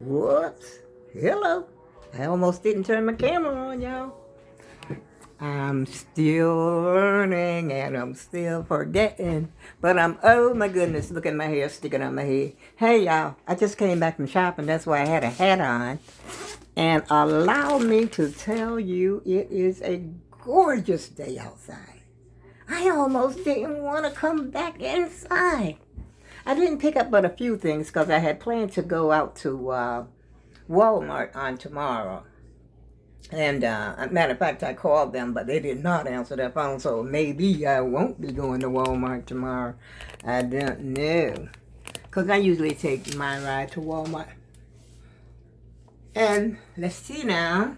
Whoops. Hello. I almost didn't turn my camera on, y'all. I'm still learning and I'm still forgetting. But oh my goodness, look at my hair sticking out my head. Hey, y'all. I just came back from shopping. That's why I had a hat on. And allow me to tell you, it is a gorgeous day outside. I almost didn't want to come back inside. I didn't pick up but a few things because I had planned to go out to Walmart on tomorrow. And matter of fact, I called them, but they did not answer their phone, so maybe I won't be going to Walmart tomorrow. I don't know. Because I usually take my ride to Walmart. And let's see now.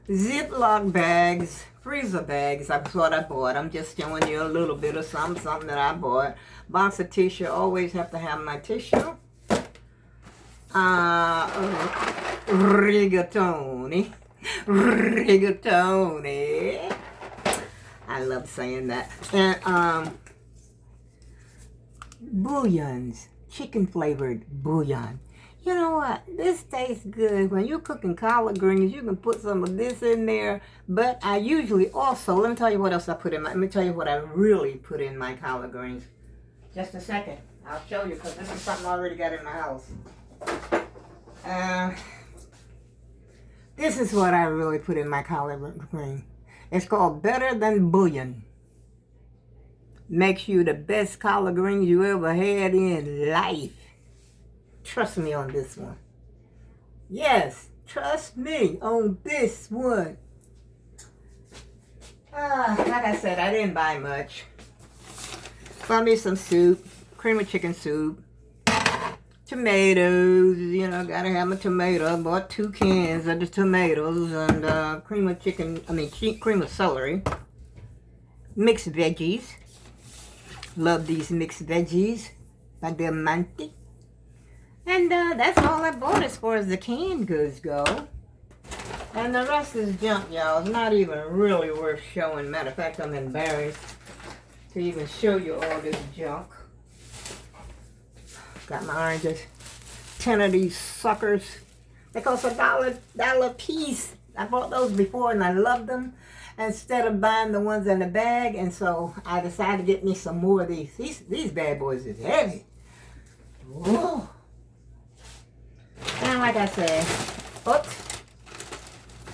Ziploc bags, freezer bags, that's what I bought. I'm just showing you a little bit of something that I bought. Box of tissue, always have to have my tissue. Rigatoni. Rigatoni. I love saying that. And bouillons. Chicken flavored bouillon. You know what? This tastes good. When you're cooking collard greens, you can put some of this in there. But I usually also, let me tell you what else I put in my, let me tell you what I really put in my collard greens. Just a second. I'll show you because this is something I already got in my house. This is what I really put in my collard green. It's called Better Than Bouillon. Makes you the best collard greens you ever had in life. Trust me on this one. Yes, trust me on this one. Like I said, I didn't buy much. Bought me some soup, cream of chicken soup. Tomatoes, you know, gotta have my tomato. Bought 2 cans of the tomatoes and cream of celery. Mixed veggies. Love these mixed veggies by Diamante. And that's all I bought as far as the canned goods go. And the rest is junk, y'all. It's not even really worth showing. Matter of fact, I'm embarrassed to even show you all this junk. Got my oranges. 10 of these suckers. They cost $1 a piece. I bought those before and I loved them. Instead of buying the ones in the bag, and so I decided to get me some more of these. These bad boys is heavy. Whoa. And like I said, oops,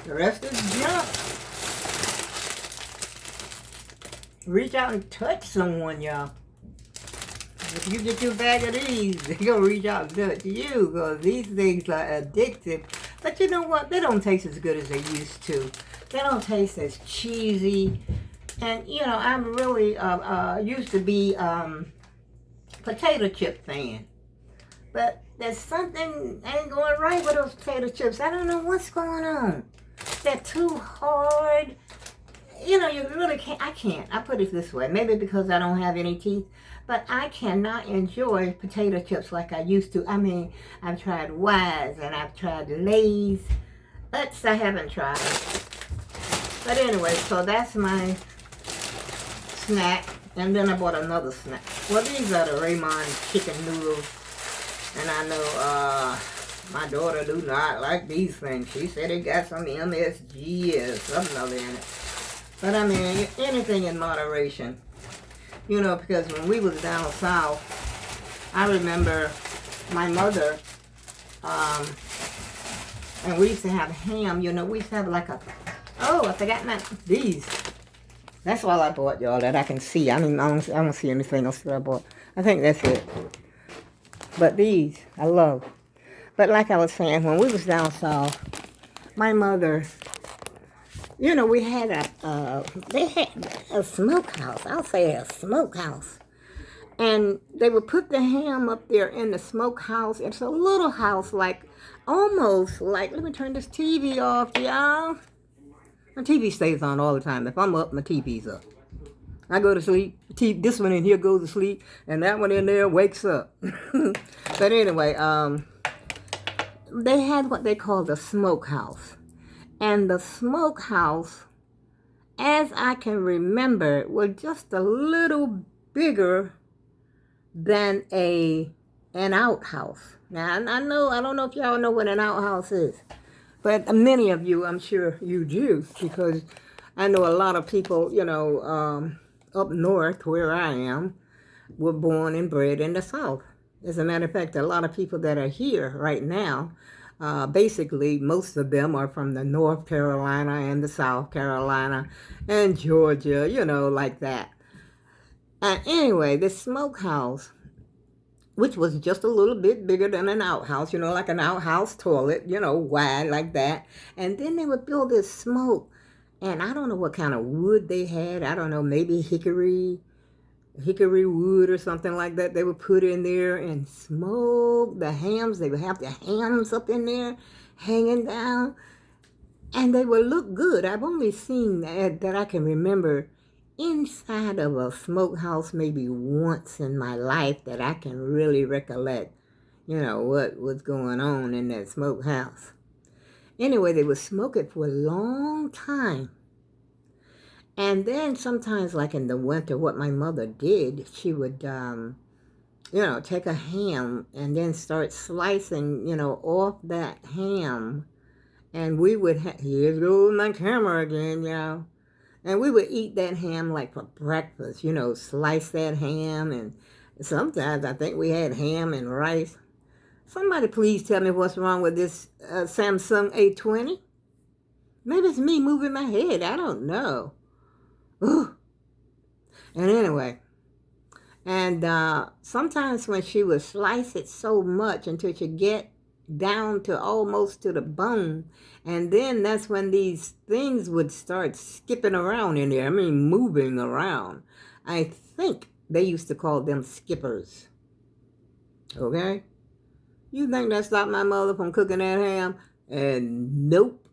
the rest is junk. Reach out and touch someone, y'all. If you get your bag of these, they're going to reach out and touch you because these things are addictive. But you know what? They don't taste as good as they used to. They don't taste as cheesy. And, you know, I'm really used to be potato chip fan. But there's something ain't going right with those potato chips. I don't know what's going on. They're too hard. You know, you really can't. I can't. I put it this way. Maybe because I don't have any teeth. But I cannot enjoy potato chips like I used to. I mean, I've tried Wise and I've tried Lay's. Utz I haven't tried. But anyway, so that's my snack. And then I bought another snack. Well, these are the Raymond chicken noodles. And I know my daughter do not like these things. She said it got some MSG or something other in it. But I mean, anything in moderation. You know, because when we was down south, I remember my mother, and we used to have ham, you know, we used to have like I forgot these. That's all I bought, y'all, that I can see. I mean, I don't see anything else that I bought. I think that's it. But these, I love. But like I was saying, when we was down south, my mother, you know, they had a smokehouse. I'll say a smokehouse. And they would put the ham up there in the smokehouse. It's a little house, almost like, let me turn this TV off, y'all. My TV stays on all the time. If I'm up, my TV's up. I go to sleep. This one in here goes to sleep, and that one in there wakes up. But anyway, they had what they called a smokehouse. And the smokehouse, as I can remember, was just a little bigger than a an outhouse. Now, I don't know if y'all know what an outhouse is, but many of you, I'm sure you do, because I know a lot of people, up north where I am, were born and bred in the South. As a matter of fact, a lot of people that are here right now, basically, most of them are from the North Carolina and the South Carolina and Georgia, like that. And anyway, this smokehouse, which was just a little bit bigger than an outhouse, like an outhouse toilet, wide like that. And then they would build this smoke. And I don't know what kind of wood they had. I don't know, maybe hickory wood or something like that. They would put in there and smoke the hams. They would have the hams up in there hanging down. And they would look good. I've only seen that I can remember inside of a smokehouse maybe once in my life that I can really recollect, what was going on in that smokehouse. Anyway, they would smoke it for a long time. And then sometimes, like in the winter, what my mother did, she would, take a ham and then start slicing, off that ham. And we would, here's goes my camera again, y'all. And we would eat that ham like for breakfast, slice that ham. And sometimes I think we had ham and rice. Somebody please tell me what's wrong with this Samsung A20. Maybe it's me moving my head. I don't know. Ooh. And anyway, and sometimes when she would slice it so much until she get down to almost to the bone, and then that's when these things would start skipping around in there. I mean, moving around. I think they used to call them skippers. Okay? You think that stopped my mother from cooking that ham? And nope.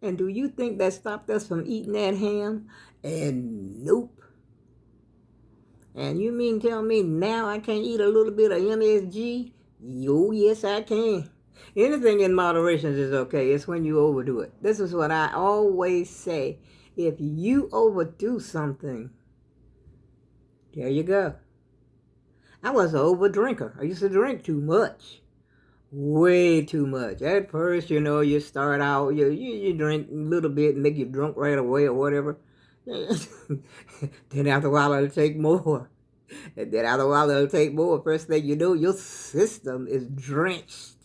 And do you think that stopped us from eating that ham? And nope. And you mean tell me now I can't eat a little bit of MSG? Oh, yes, I can. Anything in moderation is okay. It's when you overdo it. This is what I always say. If you overdo something, there you go. I was an over drinker. I used to drink too much. Way too much. At first, you start out, you drink a little bit and make you drunk right away or whatever. Then after a while, it'll take more. And then after a while, it'll take more. First thing you know, your system is drenched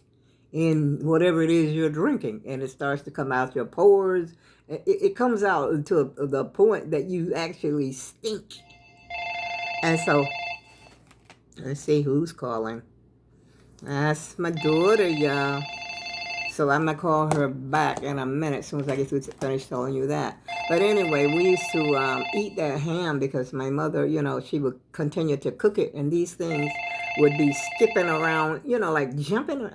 in whatever it is you're drinking. And it starts to come out your pores. It comes out until the point that you actually stink. And so, let's see who's calling. That's my daughter, y'all. So I'm going to call her back in a minute as soon as I get finished telling you that. But anyway, we used to eat that ham because my mother, she would continue to cook it. And these things would be skipping around, like jumping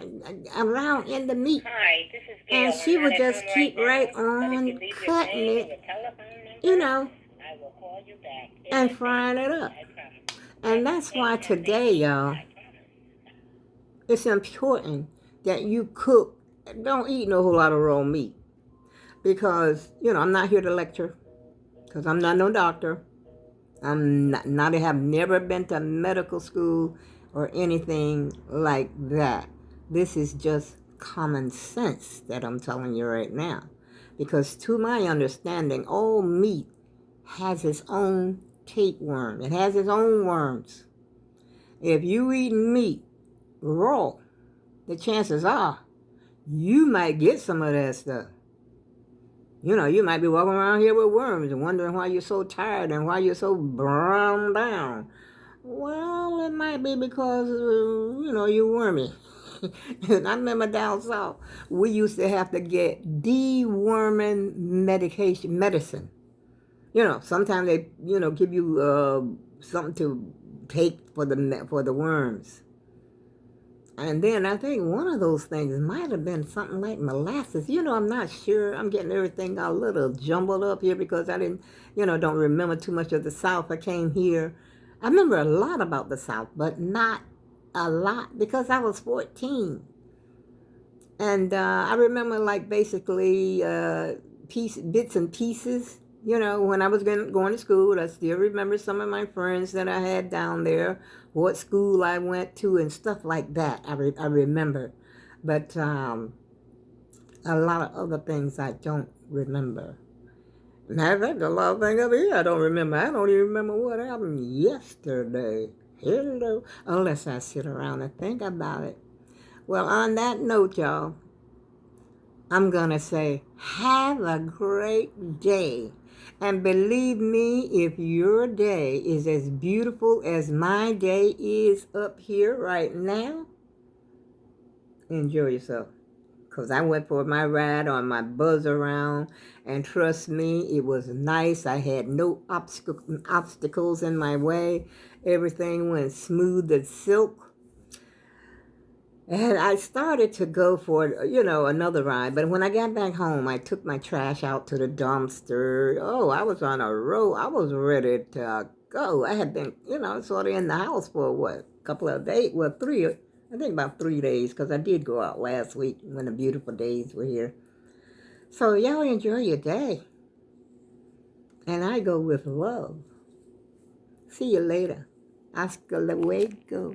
around in the meat. Hi, this is Gail. And she would just keep right on cutting it, I will call you back. and frying it up. And that's why today, y'all, it's important that you cook. Don't eat no whole lot of raw meat. Because, I'm not here to lecture. Because I'm not no doctor. I have never been to medical school or anything like that. This is just common sense that I'm telling you right now. Because to my understanding, all meat has its own tapeworm. It has its own worms. If you eat meat raw, the chances are you might get some of that stuff. You might be walking around here with worms and wondering why you're so tired and why you're so brown down. Well, it might be because, you're wormy. And I remember down south, we used to have to get deworming medicine. Sometimes they, give you something to take for the worms. And then I think one of those things might have been something like molasses. I'm not sure. I'm getting everything a little jumbled up here because I didn't, don't remember too much of the South. I came here. I remember a lot about the South, but not a lot because I was 14. And I remember like basically bits and pieces. You know, when I was going to school, I still remember some of my friends that I had down there, what school I went to, and stuff like that. I remember. But a lot of other things I don't remember. Matter of fact, a lot of things up here I don't remember. I don't even remember what happened yesterday. Hello. Unless I sit around and think about it. Well, on that note, y'all, I'm going to say, have a great day. And believe me, if your day is as beautiful as my day is up here right now, enjoy yourself. Because I went for my ride on my buzz around, and trust me, it was nice. I had no obstacles in my way. Everything went smooth as silk. And I started to go for, another ride. But when I got back home, I took my trash out to the dumpster. Oh, I was on a roll. I was ready to go. I had been, sort of in the house for what, a couple of days? Well, I think about 3 days, because I did go out last week when the beautiful days were here. So y'all enjoy your day. And I go with love. See you later. Hasta luego.